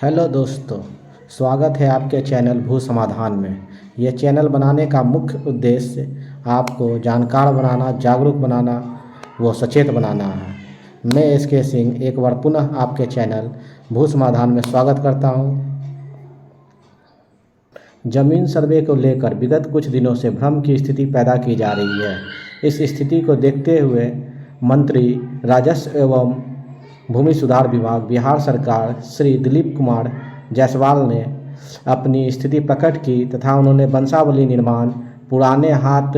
Hello दोस्तों, स्वागत है आपके चैनल भू समाधान में। यह चैनल बनाने का मुख्य उद्देश्य आपको जानकार बनाना, जागरूक बनाना व सचेत बनाना है। मैं एसके सिंह एक बार पुनः आपके चैनल भू समाधान में स्वागत करता हूं। जमीन सर्वे को लेकर विगत कुछ दिनों से भ्रम की स्थिति पैदा की जा रही है। इस स्थिति को देखते हुए मंत्री राजस्व एवं भूमि सुधार विभाग बिहार सरकार श्री दिलीप कुमार जायसवाल ने अपनी स्थिति प्रकट की तथा उन्होंने वंशावली निर्माण, पुराने हाथ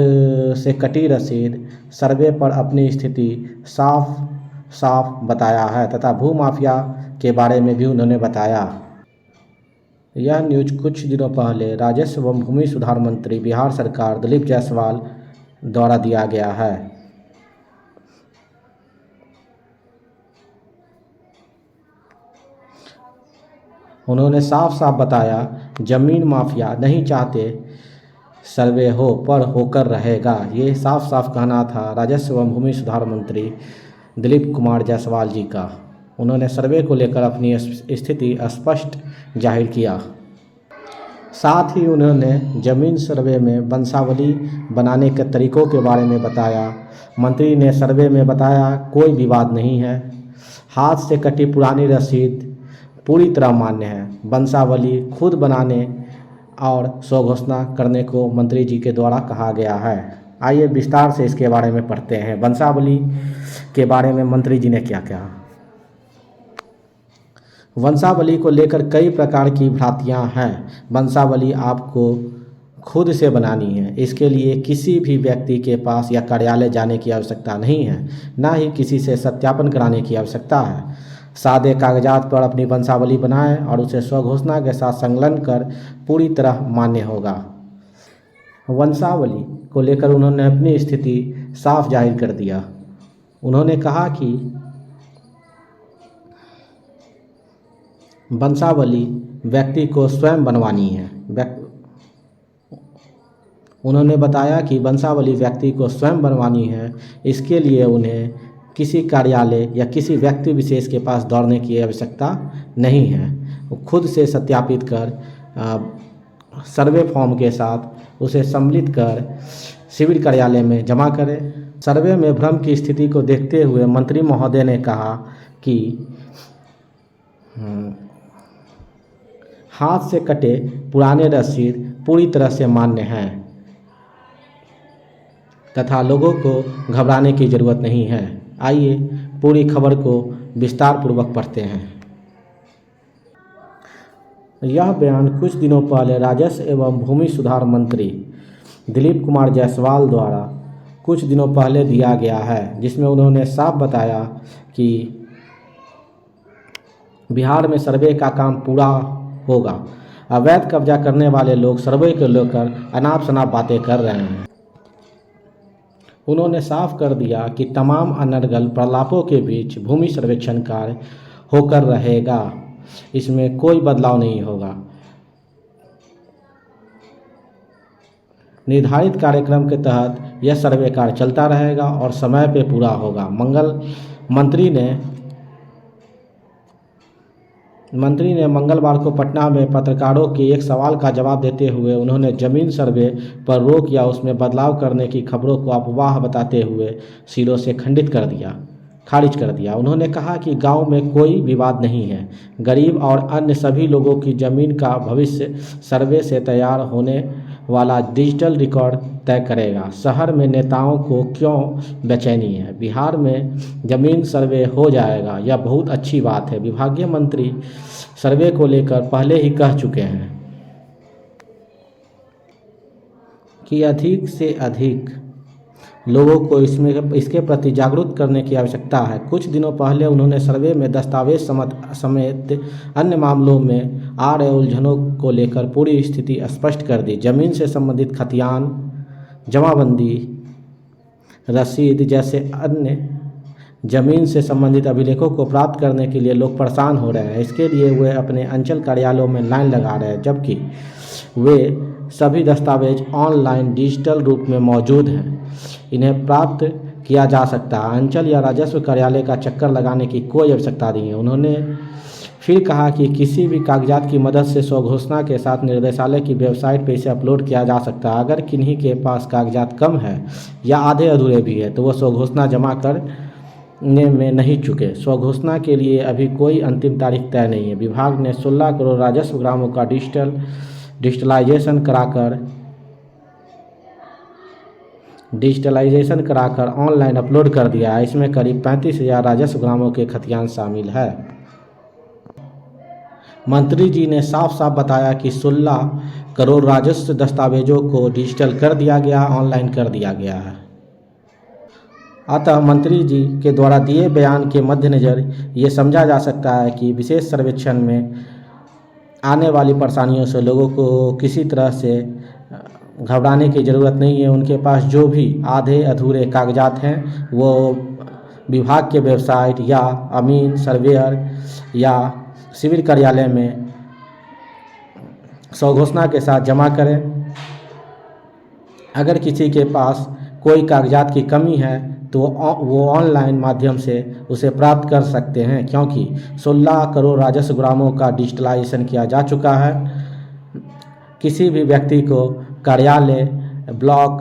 से कटी रसीद, सर्वे पर अपनी स्थिति साफ साफ बताया है तथा भू माफिया के बारे में भी उन्होंने बताया। यह न्यूज कुछ दिनों पहले राजस्व एवं भूमि सुधार मंत्री बिहार सरकार दिलीप जायसवाल द्वारा दिया गया है। उन्होंने साफ साफ बताया, जमीन माफिया नहीं चाहते सर्वे हो पर होकर रहेगा। ये साफ साफ कहना था राजस्व एवं भूमि सुधार मंत्री दिलीप कुमार जायसवाल जी का। उन्होंने सर्वे को लेकर अपनी स्थिति स्पष्ट जाहिर किया। साथ ही उन्होंने जमीन सर्वे में वंशावली बनाने के तरीकों के बारे में बताया। मंत्री ने सर्वे में बताया, कोई विवाद नहीं है, हाथ से कटी पुरानी रसीद पूरी तरह मान्य है। वंशावली खुद बनाने और स्वघोषणा करने को मंत्री जी के द्वारा कहा गया है। आइए विस्तार से इसके बारे में पढ़ते हैं। वंशावली के बारे में मंत्री जी ने क्या कहा। वंशावली को लेकर कई प्रकार की भ्रांतियां हैं। वंशावली आपको खुद से बनानी है। इसके लिए किसी भी व्यक्ति के पास या कार्यालय जाने की आवश्यकता नहीं है, ना ही किसी से सत्यापन कराने की आवश्यकता है। सादे कागजात पर अपनी वंशावली बनाएं और उसे स्वघोषणा के साथ संलग्न कर पूरी तरह मान्य होगा। वंशावली को लेकर उन्होंने अपनी स्थिति साफ जाहिर कर दिया। उन्होंने कहा कि वंशावली व्यक्ति को स्वयं बनवानी है। उन्होंने बताया कि वंशावली व्यक्ति को स्वयं बनवानी है। इसके लिए उन्हें किसी कार्यालय या किसी व्यक्ति विशेष के पास दौड़ने की आवश्यकता नहीं है। वो खुद से सत्यापित कर सर्वे फॉर्म के साथ उसे सम्मिलित कर सिविल कार्यालय में जमा करें। सर्वे में भ्रम की स्थिति को देखते हुए मंत्री महोदय ने कहा कि हाथ से कटे पुराने रसीद पूरी तरह से मान्य हैं तथा लोगों को घबराने की ज़रूरत नहीं है। आइए पूरी खबर को विस्तार पूर्वक पढ़ते हैं। यह बयान कुछ दिनों पहले राजस्व एवं भूमि सुधार मंत्री दिलीप कुमार जायसवाल द्वारा कुछ दिनों पहले दिया गया है, जिसमें उन्होंने साफ बताया कि बिहार में सर्वे का काम पूरा होगा। अवैध कब्जा करने वाले लोग सर्वे को लेकर अनाप शनाप बातें कर रहे हैं। उन्होंने साफ कर दिया कि तमाम अनर्गल प्रलापों के बीच भूमि सर्वेक्षण कार्य होकर रहेगा। इसमें कोई बदलाव नहीं होगा। निर्धारित कार्यक्रम के तहत यह सर्वे कार्य चलता रहेगा और समय पे पूरा होगा। मंत्री ने मंगलवार को पटना में पत्रकारों के एक सवाल का जवाब देते हुए उन्होंने जमीन सर्वे पर रोक या उसमें बदलाव करने की खबरों को अफवाह बताते हुए सिरों से खारिज कर दिया। उन्होंने कहा कि गांव में कोई विवाद नहीं है। गरीब और अन्य सभी लोगों की जमीन का भविष्य सर्वे से तैयार होने वाला डिजिटल रिकॉर्ड तय करेगा। शहर में नेताओं को क्यों बेचैनी है। बिहार में जमीन सर्वे हो जाएगा, यह बहुत अच्छी बात है। विभागीय मंत्री सर्वे को लेकर पहले ही कह चुके हैं कि अधिक से अधिक लोगों को इसके प्रति जागरूक करने की आवश्यकता है। कुछ दिनों पहले उन्होंने सर्वे में दस्तावेज समेत अन्य मामलों में आ रहे उलझनों को लेकर पूरी स्थिति स्पष्ट कर दी। जमीन से संबंधित खतियान, जमाबंदी, रसीद जैसे अन्य जमीन से संबंधित अभिलेखों को प्राप्त करने के लिए लोग परेशान हो रहे हैं। इसके लिए वे अपने अंचल कार्यालयों में लाइन लगा रहे हैं, जबकि वे सभी दस्तावेज ऑनलाइन डिजिटल रूप में मौजूद हैं। इन्हें प्राप्त किया जा सकता है। अंचल या राजस्व कार्यालय का चक्कर लगाने की कोई आवश्यकता नहीं है। उन्होंने फिर कहा कि किसी भी कागजात की मदद से स्वघोषणा के साथ निर्देशालय की वेबसाइट पर इसे अपलोड किया जा सकता है। अगर किन्हीं के पास कागजात कम है या आधे अधूरे भी है तो वह स्वघोषणा जमा करने में नहीं चुके। स्वघोषणा के लिए अभी कोई अंतिम तारीख तय नहीं है। विभाग ने 16 करोड़ राजस्व ग्रामों का डिजिटलाइजेशन कराकर ऑनलाइन अपलोड कर दिया है। इसमें करीब 35,000 राजस्व ग्रामों के खतियान शामिल है। मंत्री जी ने साफ साफ बताया कि 16 करोड़ राजस्व दस्तावेजों को डिजिटल कर दिया गया, ऑनलाइन कर दिया गया है। अतः मंत्री जी के द्वारा दिए बयान के मद्देनज़र ये समझा जा सकता है कि विशेष सर्वेक्षण में आने वाली परेशानियों से लोगों को किसी तरह से घबराने की ज़रूरत नहीं है। उनके पास जो भी आधे अधूरे कागजात हैं वो विभाग के वेबसाइट या अमीन सर्वेयर या सिविल कार्यालय में स्वघोषणा के साथ जमा करें। अगर किसी के पास कोई कागजात की कमी है तो वो ऑनलाइन माध्यम से उसे प्राप्त कर सकते हैं, क्योंकि 16 करोड़ राजस्व ग्रामों का डिजिटलाइजेशन किया जा चुका है। किसी भी व्यक्ति को कार्यालय, ब्लॉक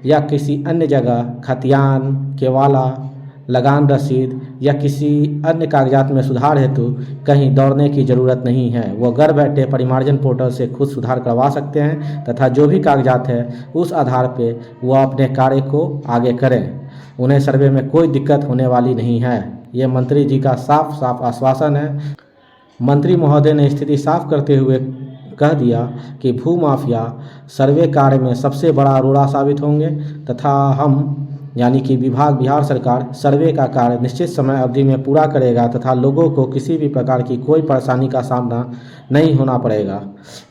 या किसी अन्य जगह खतियान, केवाला, लगान रसीद या किसी अन्य कागजात में सुधार हेतु कहीं दौड़ने की ज़रूरत नहीं है। वो घर बैठे परिमार्जन पोर्टल से खुद सुधार करवा सकते हैं तथा जो भी कागजात है उस आधार पे वो अपने कार्य को आगे करें। उन्हें सर्वे में कोई दिक्कत होने वाली नहीं है। ये मंत्री जी का साफ साफ आश्वासन है। मंत्री महोदय ने स्थिति साफ करते हुए कह दिया कि भूमाफिया सर्वे कार्य में सबसे बड़ा रोड़ा साबित होंगे तथा हम यानी कि विभाग, बिहार सरकार सर्वे का कार्य निश्चित समय अवधि में पूरा करेगा तथा लोगों को किसी भी प्रकार की कोई परेशानी का सामना नहीं होना पड़ेगा।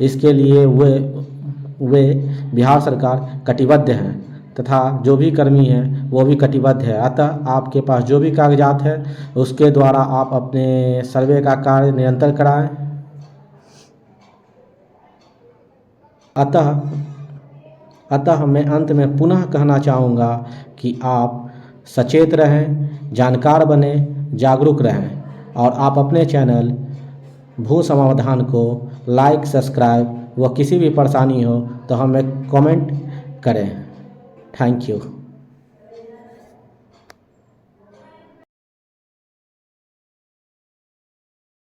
इसके लिए वे बिहार सरकार कटिबद्ध हैं तथा जो भी कर्मी हैं वो भी कटिबद्ध है। अतः आपके पास जो भी कागजात है उसके द्वारा आप अपने सर्वे का कार्य निरंतर कराएं। अतः मैं अंत में पुनः कहना चाहूँगा कि आप सचेत रहें, जानकार बने, जागरूक रहें और आप अपने चैनल भू समाधान को लाइक, सब्सक्राइब व किसी भी परेशानी हो तो हमें कमेंट करें। Thank you.